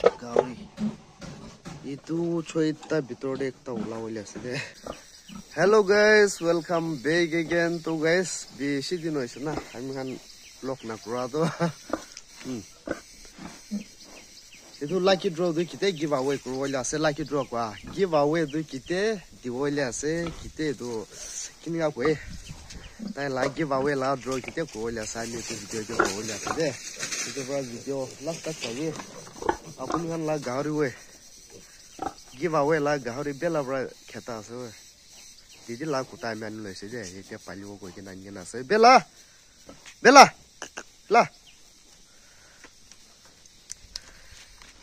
Gauri. Itu choita bitorde ekta ula wale ase de. Hello guys, welcome back again to guys. Beshi din hoise na. Ami kan vlog na kura to. Itu lucky draw du kite giveaway kuru wale ase lucky draw kwa. Giveaway du kite di wale ase kite du kini ga kwe. Tai like giveaway la draw kite kuru wale ase ani tu video jo kuru wale ase de. Itu pra video last tak chahiye. Apun kan la gauri we. Giveaway la gauri bela bra kheta ase we. Didi la kutai man lo se je ye pali wo ko ke nan na se bela bela la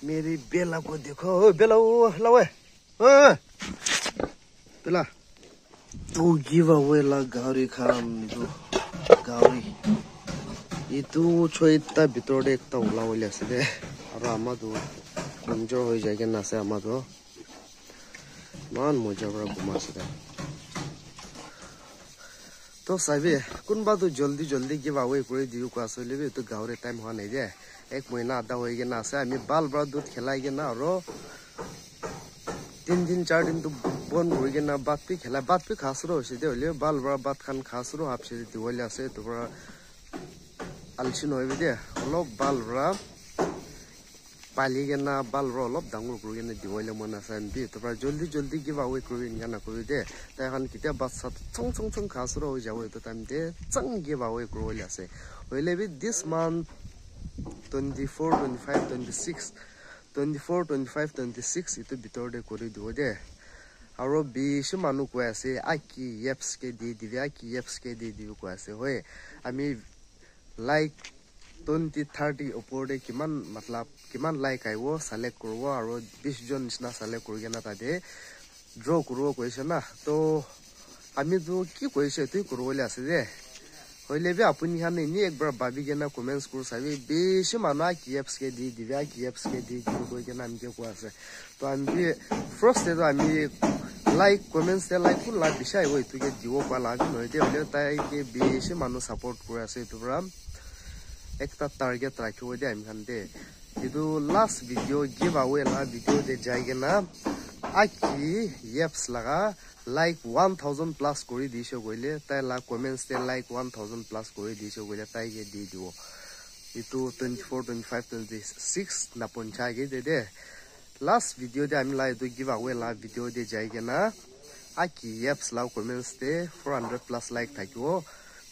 मेरी बेला को देखो ओ बेला ओ लावे ओ बेला तो give away ला गारी खाम जो गारी itu choita bitorde ekta ula wale ase de aro amadu konjo hoi jage na ase amadu man moja bra guma ase de to sabe kunba to jaldi jaldi give away kore diu ko asole be to gaure time ho nai je ek mahina ada hoi ge na ase ami bal bra dud khelai ge na aro 3 दिन 4 दिन तो बन हो ge na bat pi khela bat pi khasro ase de ole bal bra bat khan khasro apse di wale ase to bra alchin hoi be de lok bal bra pali ge na bal ro lop dangur kru ge na di wale mona san bi to bra jaldi jaldi give away kru in na ko de ta han kite bat sat chong chong chong khasro ho jawe to tam de chang give away kru wale ase hoile bi this month 24 25 26 24 25 26 itu bitor de kori do de aro bi shi manu ko ase aki yeps ke di divya ki yeps ke di ko ase hoye ami like 20 30 upor de kiman matlab kiman like aiwo select korwo aro 20 jon nisna select korge na ta de draw korwo koise na to ami do ki koise tu korwo le ase de hoile be apuni han ni ekbar babi gena comments kur sabe beshi mana ki apps ke di divya ki apps ke di ko gena amke ko ase to ambi first de ami like comments de like kul la bishai hoi tu ke diwo pa la bi noi de ole tai ke beshi manu support kur ase to ram ekta target rakhiwo de ami han de idu last video giveaway la video de jaigena aki apps laga like 1000 plus kori disho goile tai la comments te like 1000 plus kori disho goile tai ge di diwo itu 24 25 26 na poncha ge de last video de ami la itu giveaway la video de jaige na aki apps la comments te 400 plus like thakiwo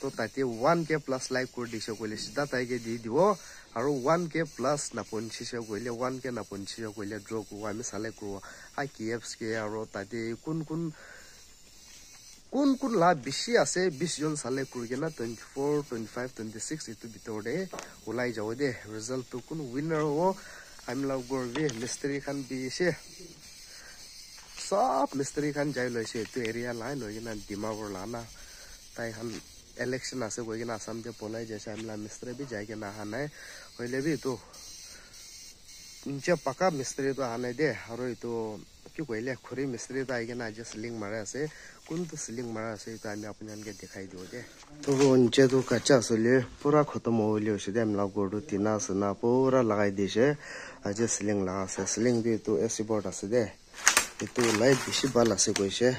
to tate 1k plus like kori disho goile sida tai ge di diwo aro 1k plus na ponchi se goile 1k na ponchi se goile draw ko ami select kro aki apps ke aro tate kun la bishi ase 20 jon sale kurge na 24 25 26 itu bitorde ulai jaw de result to kun winner ho I'm love gorve mystery khan bi se sab mystery khan jai loise tu area line hoye na dimapur la na tai han election ase hoye na asam de polai jaise I'm la mystery bi jai ke na hanai hoile bi to incha paka mystery to hanai de aro itu ki koile khori mystery to aige na just link mara ase kun to ceiling mara ase to ami apnan ke dikhai do de to onche to kacha sole pura khatam hoile ase de amla godu tina sna pura lagai dise aje ceiling la ase ceiling bi to AC board ase de itu light bishi bal ase koise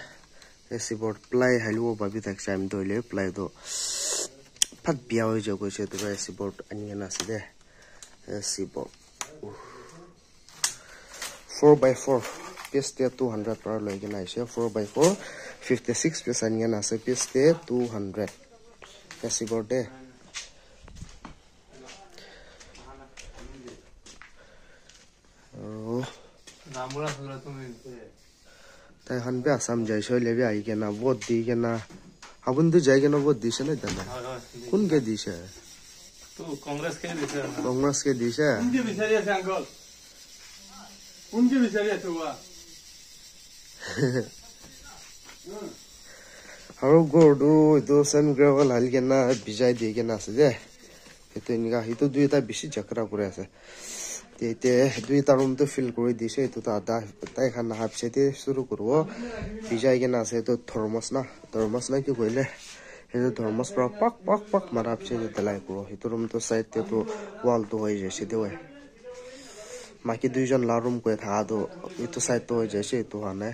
AC board ply halwo babi tak sam doile ply do phat bia hoy jo koise to AC board ani na ase de AC board 4x4 piece 200 per loge na ise 4x4 56 piece anya na se piece 200 kasi borde oh namura sura tumi tai han be asam jai so lebe ai ke na vot di ke na abun du jai ke na vot dise na dana kun ke dise to congress ke dise unke bisari ase uncle unke bisari ase wa haro gordu do san gravel halgena bijai degena ase je eto inga hito duita bishi jakra kore ase te duita room to fill kore dise eto ta da tai khan hapse te shuru korbo bijai gena ase to thermos na ki koile eto thermos pra pak marapse de dalai koro hito room to side te to wall to hoye jese de we মাকি দুইজন লা room করে থাকা তো ইতো side তো যাইছে তো আনে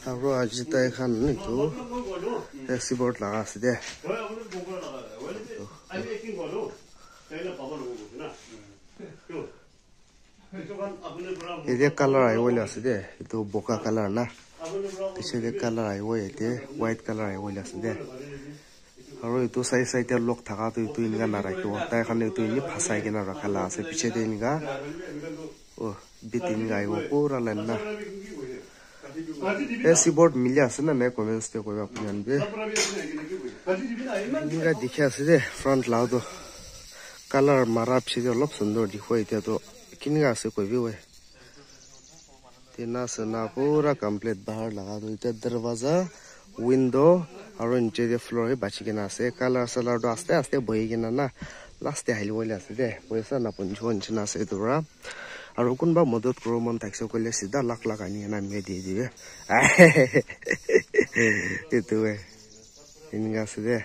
আৰু আজি তাই খান তো এসি বোর্ড লাগা আছে দে এদিকে কালার আই বলে আছে দে তো বোকা কালার না পিছে দে কালার আই ওই এতে হোয়াইট কালার আই বলে আছে দে আৰু এটো সাইড সাইডে লোক থাকা তো এটো ইনগা না রাখতো তাই খানে এটো ইনি ফাসাই কেনা রাখালা আছে পিছে দে ইনগা ও বিতিন গাইও পুরা লাইন না এসি বোর্ড মিলে আছে না নাই কমেন্টস তে কইবা আপনি আনবে ইনগা দেখে আছে দে ফ্রন্ট লাও তো কালার মারা পিছে অলপ সুন্দর দেখো এটা তো কিনগা আছে কইবি ওই तेना सना पूरा कंप्लीट बाहर लगा दो इधर दरवाजा विंडो और नीचे दे फ्लोर है बाची के ना से कलर सलर तो आस्ते आस्ते बही के ना लास्ट हाइल बोले आसे दे पैसा ना पंचवन छना से दोरा और कोनबा मदद करो मन टैक्स कोले सीधा लाख लाख आनी ना मे दे दिए ये तो है इनका से दे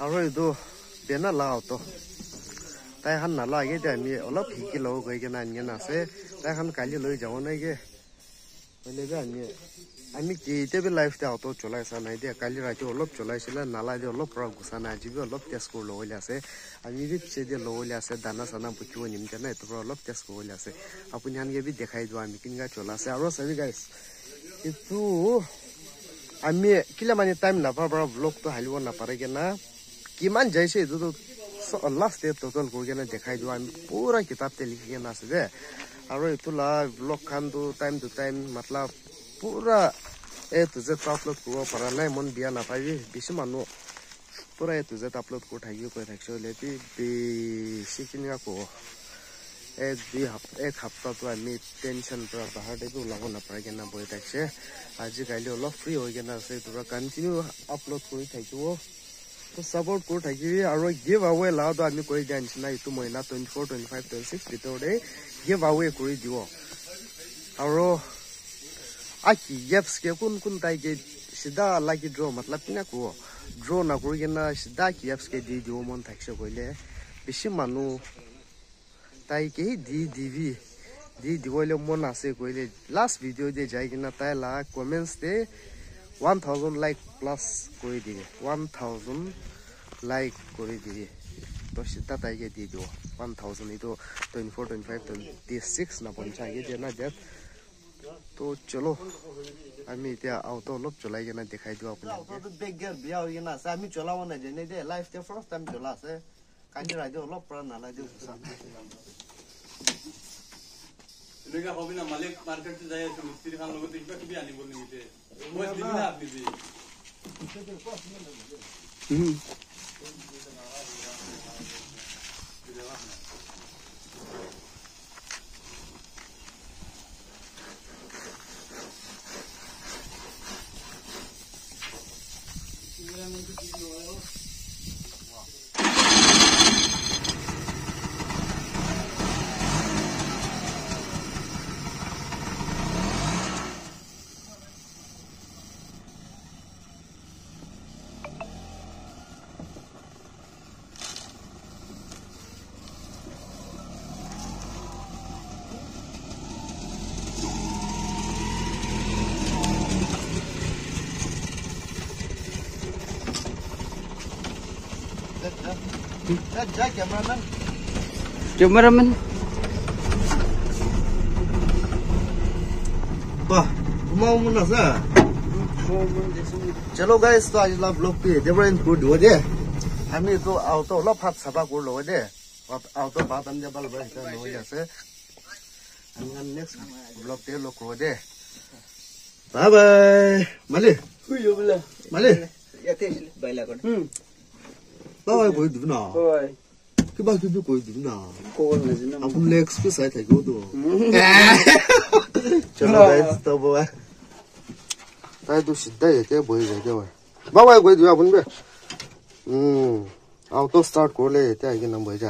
और ये बेना लाओ तो তাই খান না লাগে দে আমি অলপ হিকি লও গই কেনা আনিয়ে না আছে তাই খান কালি লৈ যাও নাই গে বলে বে আমি কি তেবে লাইফতে অটো চলাইছা নাই দে কালি রাতে অলপ চলাইছিল নালা দে অলপ প্র গুছা না জিবি অলপ টেস্ট কর লইলে আছে আমি বি পিছে দে লইলে আছে দানা সানা বুকিও নিম কেনা এত অলপ টেস্ট করলে আছে আপুনি আনগে বি দেখাই দিও আমি কিনগা চলাছে আৰু সবি গাইস ইতু আমি কিলা মানে টাইম না পাবো ব্লগ তো হালিব না পারে কেনা কিমান যাইছে ইতু তো लास्ट डे टोटल करके ना दिखाई दो हम पूरा किताब ते लिख के ना से दे और इतुला ब्लॉग खान तो टाइम मतलब पूरा ए तुझे अपलोड को परा नहीं मन बिया ना पाई बेसी मानो पूरा ए तुझे अपलोड को थाइयो को थाइसो लेती बेसिकिन को एक हफ्ता तो আমি टेंशन पूरा बाहर दे लागो ना पाए के ना बोय थाइसे आज काली ओलो फ्री हो के ना से पूरा कंटिन्यू अपलोड কৰি থাকিব तो सपोर्ट को थाकी और गिव अवे ला तो आदमी कोई जानिस ना इतु महीना 24 25 26 ভিতরে गिव अवे কৰি দিব আৰু আকি গেপস के কোন তাই কে সিধা লাগি ড্ৰ मतलब কিনা কো ড্ৰ না কৰি কেনা সিধা গেপস के দি দিও মন থাকছে কইলে বেছি মানুহ তাই কে দি দিবলে মন আছে কইলে লাস্ট ভিডিও দে যাই কিনা তাই লা কমেন্টস দে 1000 लाइक प्लस कोई दिए 1000 लाइक कोई दिए तो सीधा ताइके दी दो 1000 तो 24 25 26 ना पंचायत देना जब तो चलो আমি এতিয়া আউটো লপ চলাই কেনা দেখাই দিও আপোনাক তো বেগ গিয়ার বিয়া হৈ না আছে আমি চলাব না জেনে দে লাইফ তে ফার্স্ট টাইম চলা আছে কানি রাইদে অলপ প্রাণ না লাগে এনেকা হবে না মালিক মার্কেটে যায় আছে মিস্ত্রি খান লগত কিবা কিবি আনি বল নিতে মই দিবি না আপনি দি जा कैमरामैन वाह घुमाओ मुन्ना सा चलो गाइस तो आज ला ब्लॉग पे देवरेन को दियो दे हामी तो auto ला फात सभा को लो दे auto बात हम जबल बस लो यासे हम नेक्स्ट ब्लॉग पे लो को दे बाय बाय माले हुयो बोला माले याते बायला कोन बाय कोई दुना bye cái bao nhiêu coi đúng nào ông Lex cứ sai thầy cô đồ cho nó đấy tao bố tay tôi xịt đây cái bơi rồi chứ bao quay quay đi vào bên bên auto start của lấy cái number